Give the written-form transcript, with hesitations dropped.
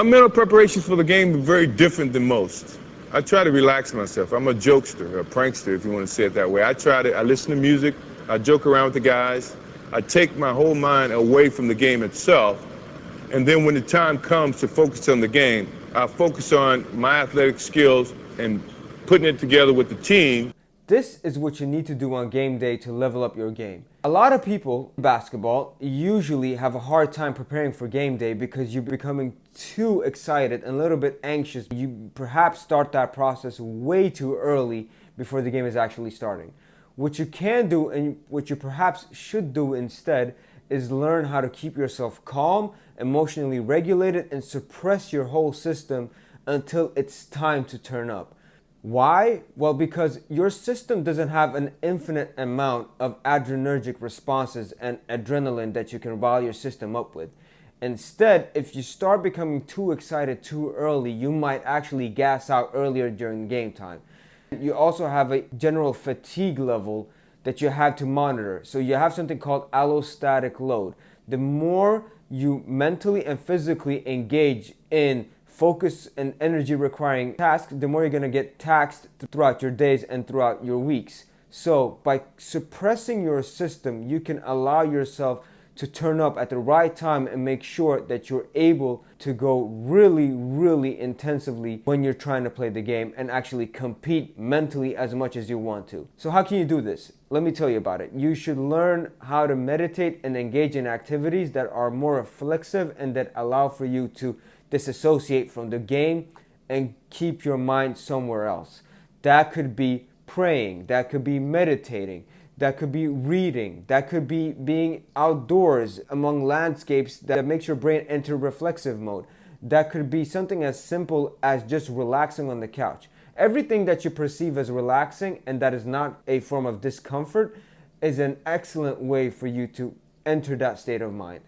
My mental preparations for the game are very different than most. I try to relax myself. I'm a jokester, a prankster, if you want to say it that way. I listen to music, I joke around with the guys, I take my whole mind away from the game itself, and then when the time comes to focus on the game, I focus on my athletic skills and putting it together with the team. This is what you need to do on game day to level up your game. A lot of people in basketball usually have a hard time preparing for game day because you're becoming too excited and a little bit anxious. You perhaps start that process way too early before the game is actually starting. What you can do and what you perhaps should do instead is learn how to keep yourself calm, emotionally regulated, and suppress your whole system until it's time to turn up. Why? Well, because your system doesn't have an infinite amount of adrenergic responses and adrenaline that you can rile your system up with. Instead, if you start becoming too excited too early, you might actually gas out earlier during game time. You also have a general fatigue level that you have to monitor. So you have something called allostatic load. The more you mentally and physically engage in focus and energy requiring tasks, the more you're going to get taxed throughout your days and throughout your weeks. So by suppressing your system, you can allow yourself to turn up at the right time and make sure that you're able to go really, really intensively when you're trying to play the game and actually compete mentally as much as you want to. So how can you do this? Let me tell you about it. You should learn how to meditate and engage in activities that are more reflexive and that allow for you to disassociate from the game and keep your mind somewhere else. That could be praying, that could be meditating, that could be reading, that could be being outdoors among landscapes that makes your brain enter reflexive mode. That could be something as simple as just relaxing on the couch. Everything that you perceive as relaxing and that is not a form of discomfort is an excellent way for you to enter that state of mind.